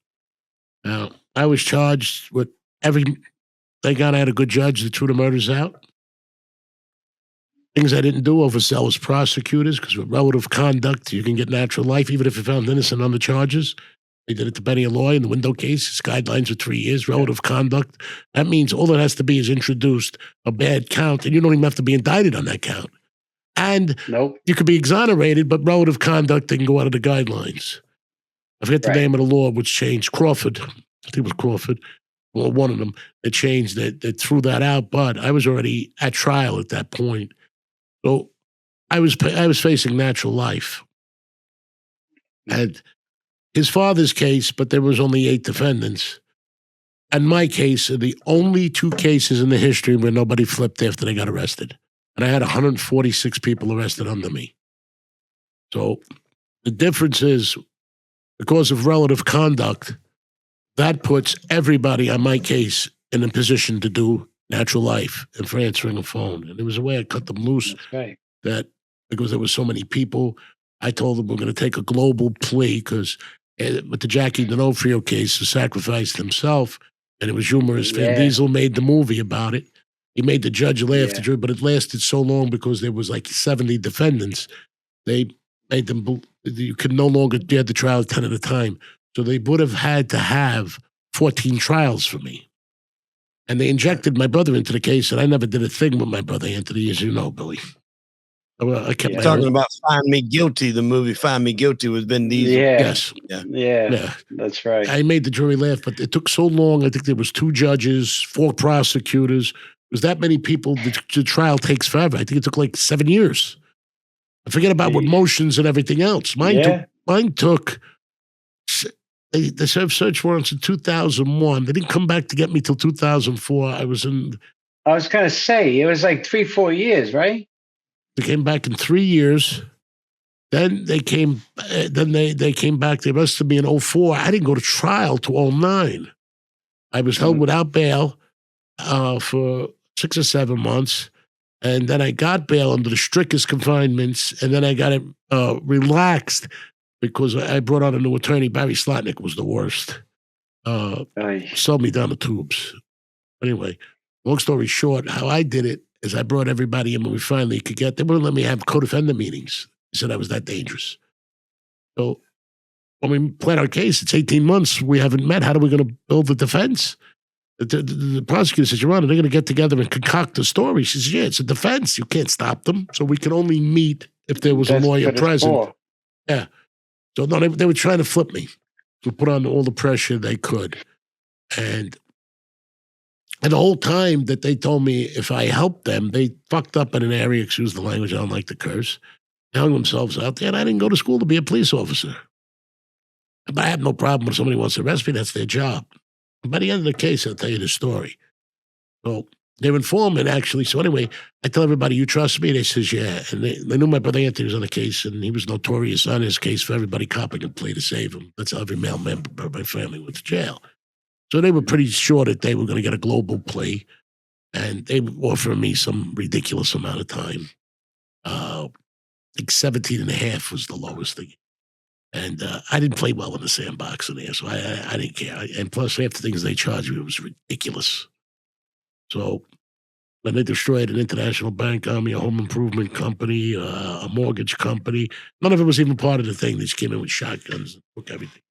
Now, I was charged with thank God I had a good judge that threw the murders out. Things I didn't do, overzealous prosecutors, because with relative conduct, you can get natural life, even if you're found innocent on the charges. They did it to Benny Alloy in the window case. His guidelines are 3 years, relative conduct. That means all it has to be is introduced a bad count, and you don't even have to be indicted on that count. And Nope. you could be exonerated, but relative conduct, they can go out of the guidelines. I forget the name of the law, which changed. Crawford. I think it was Crawford. Well, one of them. They changed that. They threw that out, but I was already at trial at that point. So I was facing natural life. And his father's case, but there was only 8 defendants. And my case are the only 2 cases in the history where nobody flipped after they got arrested. And I had 146 people arrested under me. So the difference is, because of relative conduct, that puts everybody on my case in a position to do natural life and for answering a phone. And there was a way I cut them loose. That's right. That because there was so many people, I told them we're going to take a global plea because with the Jackie D'Onofrio case, he sacrificed himself, and it was humorous. Van Diesel made the movie about it. He made the judge laugh, the jury, but it lasted so long because there was like 70 defendants. They made them, you could no longer get the trial 10 at a time. So they would have had to have 14 trials for me. And they injected my brother into the case, and I never did a thing with my brother, Anthony, as you know, Billy. I kept talking about Find Me Guilty, the movie Find Me Guilty with Vin Diesel. Yes. Yeah. That's right. I made the jury laugh, but it took so long. I think there was 2 judges, 4 prosecutors. There's that many people. The trial takes forever. I think it took like 7 years. I forget about what motions and everything else. Mine took they served search warrants in 2001. They didn't come back to get me till 2004. I was going to say, it was like 3-4 years, right? They came back in 3 years. Then they came. They came back. They arrested me in 2004. I didn't go to trial to 2009. I was held without bail for 6 or 7 months, and then I got bail under the strictest confinements, and then I got it relaxed because I brought on a new attorney. Barry Slotnick was the worst. Sold me down the tubes. Anyway, long story short, how I did it is I brought everybody in when we finally could get. They wouldn't let me have co-defendant meetings. They said I was that dangerous. So when we played our case, it's 18 months. We haven't met. How are we going to build the defense? The prosecutor says, Your Honor, they're going to get together and concoct a story. She says, yeah, it's a defense. You can't stop them. So we can only meet if there was a lawyer present. Yeah. So no, they were trying to flip me to put on all the pressure they could. And the whole time that they told me if I helped them, they fucked up in an area, excuse the language, I don't like to curse, they hung themselves out there, and I didn't go to school to be a police officer. But I have no problem if somebody wants to arrest me, that's their job. By the end of the case, I'll tell you the story. So they're informant, actually. So anyway, I tell everybody, you trust me? They says, yeah. And they knew my brother Anthony was on the case, and he was notorious on his case for everybody copping a plea to save him. That's how every male member of my family went to jail. So they were pretty sure that they were going to get a global plea, and they were offering me some ridiculous amount of time. I think 17 and a half was the lowest thing. And I didn't play well in the sandbox in there, so I didn't care. And plus, half the things they charged me was ridiculous. So when they destroyed an international bank on me, a home improvement company, a mortgage company, none of it was even part of the thing. They just came in with shotguns and took everything.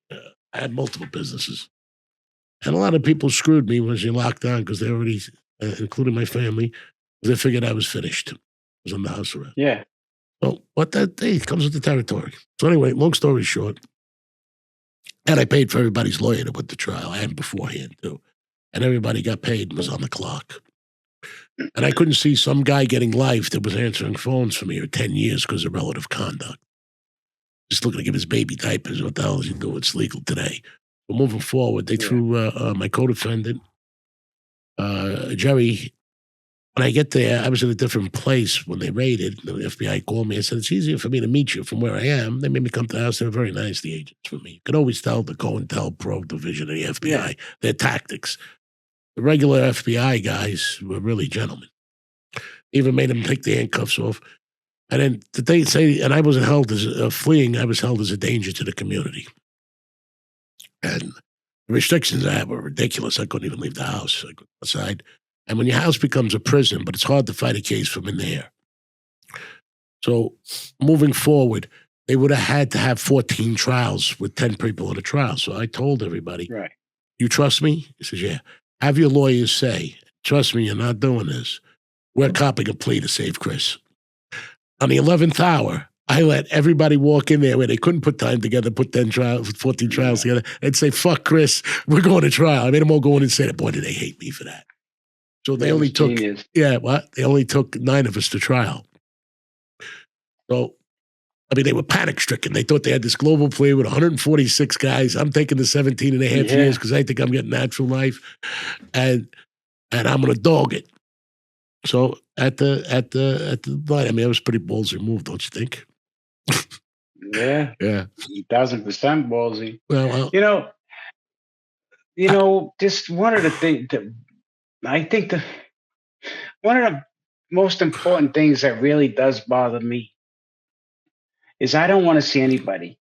I had multiple businesses. And a lot of people screwed me when you locked down because they already, including my family, they figured I was finished. I was on the house arrest. Yeah. So, but that comes with the territory. So anyway, long story short, and I paid for everybody's lawyer to put the trial and beforehand too. And everybody got paid and was on the clock. And I couldn't see some guy getting life that was answering phones for me for 10 years because of relative conduct. Just looking to give his baby diapers. What the hell is he doing? It's legal today. But moving forward, they threw my co-defendant, Jerry, when I get there, I was in a different place when they raided. The FBI called me and said, it's easier for me to meet you from where I am. They made me come to the house. They were very nice, the agents, for me. You could always tell the COINTELPRO division of the FBI, their tactics. The regular FBI guys were really gentlemen. Even made them take the handcuffs off. And then did they say, and I wasn't held as fleeing, I was held as a danger to the community. And the restrictions I had were ridiculous. I couldn't even leave the house. I couldn't go outside. And when your house becomes a prison, but it's hard to fight a case from in there. So moving forward, they would have had to have 14 trials with 10 people at a trial. So I told everybody, right. You trust me? He says, yeah. Have your lawyers say, trust me, you're not doing this. We're copping a plea to save Chris. On the 11th hour, I let everybody walk in there where they couldn't put time together, put 14 trials together, and say, fuck Chris, we're going to trial. I made them all go in and say that. Boy, did they hate me for that. So they only took, they only took 9 of us to trial. So, I mean, they were panic stricken. They thought they had this global plea with 146 guys. I'm taking the 17 and a half years because I think I'm getting natural life. And I'm going to dog it. So at the line, I mean, I was pretty ballsy move, don't you think? Yeah. 1,000% ballsy. Well, just one of the things that I think one of the most important things that really does bother me is I don't want to see anybody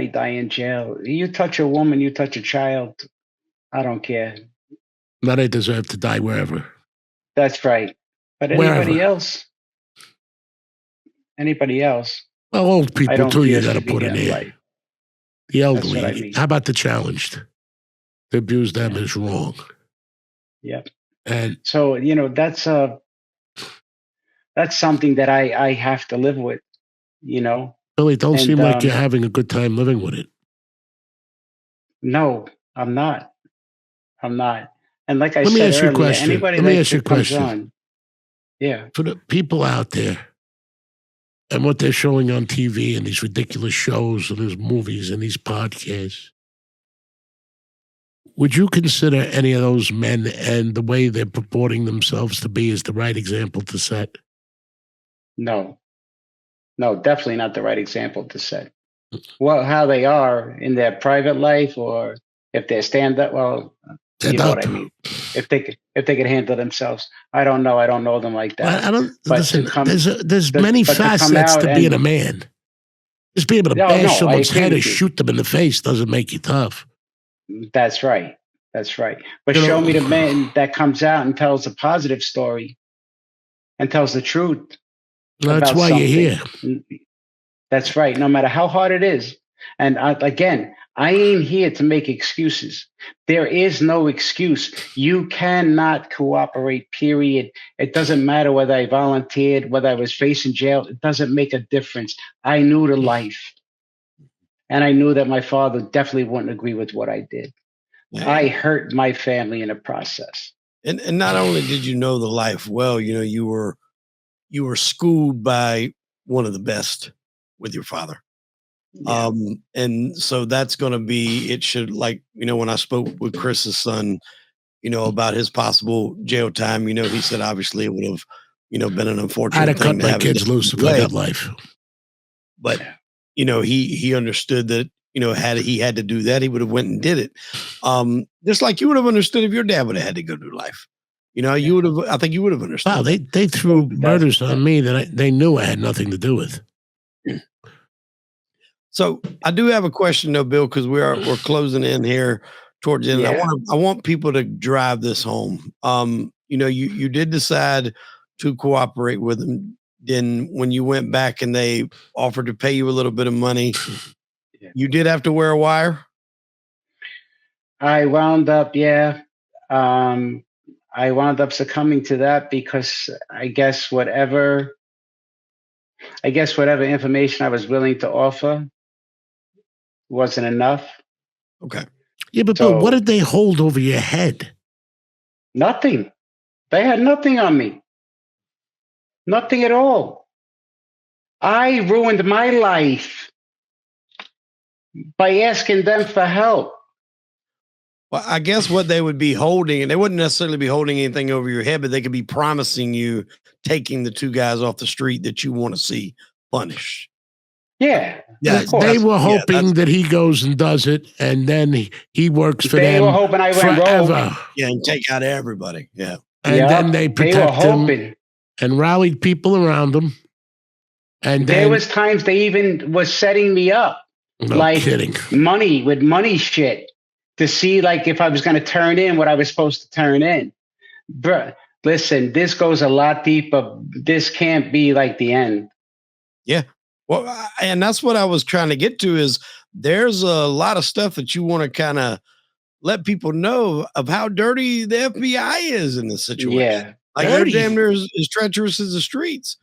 die in jail. You touch a woman, you touch a child, I don't care. Now they deserve to die wherever. That's right. But anybody else? Well, old people too, you got to put in there. Life. The elderly. That's what I mean. How about the challenged? To abuse them is wrong. Yep. And so, that's something that I have to live with, Billy, don't seem like you're having a good time living with it. No, I'm not. And like I Let me said ask you a earlier, question. anybody Let me that ask you a comes question. on, for the people out there and what they're showing on TV and these ridiculous shows and these movies and these podcasts, would you consider any of those men and the way they're purporting themselves to be is the right example to set? No, definitely not the right example to set. Well, how they are in their private life, or if they stand up, well, you know what I mean. If they could handle themselves, I don't know. I don't know them like that. I don't. But listen, there's many facets to being a man. Just being able to bash someone's head or shoot them in the face doesn't make you tough. That's right. But show me the man that comes out and tells a positive story and tells the truth. That's why you're here. That's right. No matter how hard it is. And again, I ain't here to make excuses. There is no excuse. You cannot cooperate, period. It doesn't matter whether I volunteered, whether I was facing jail. It doesn't make a difference. I knew the life. And I knew that my father definitely wouldn't agree with what I did. Yeah. I hurt my family in the process. And not only did you know the life well, you were schooled by one of the best with your father. Yeah. And so that's going to be, it should, like, when I spoke with Chris's son, about his possible jail time, he said, obviously it would have, been an unfortunate I'd have cut my kids loose if I got life. But, he understood that, had he had to do that, he would have went and did it. Just like you would have understood if your dad would have had to go through life. You would have, I think you would have understood. Wow, they threw murders on me that they knew I had nothing to do with. So I do have a question though, Bill, because we're closing in here towards the end. Yeah. I want people to drive this home. You did decide to cooperate with them. Then when you went back and they offered to pay you a little bit of money, you did have to wear a wire? I wound up, I wound up succumbing to that because I guess whatever information I was willing to offer wasn't enough. Okay. Yeah, but Bill, what did they hold over your head? Nothing. They had nothing on me. Nothing at all. I ruined my life by asking them for help. Well, I guess what they would be holding, and they wouldn't necessarily be holding anything over your head, but they could be promising you taking the two guys off the street that you want to see punished. Yeah. They were hoping that he goes and does it, and then he works for them. They were hoping I went rogue. Yeah, and take out everybody. Yeah. And then they protect him and rallied people around him. And there was times they even was setting me up. No kidding. Money shit to see like if I was going to turn in what I was supposed to turn in. Bruh, listen, this goes a lot deeper. This can't be like the end. Yeah. Well, and that's what I was trying to get to is there's a lot of stuff that you want to kind of let people know of how dirty the FBI is in this situation. Yeah. Like they're damn near as treacherous as the streets.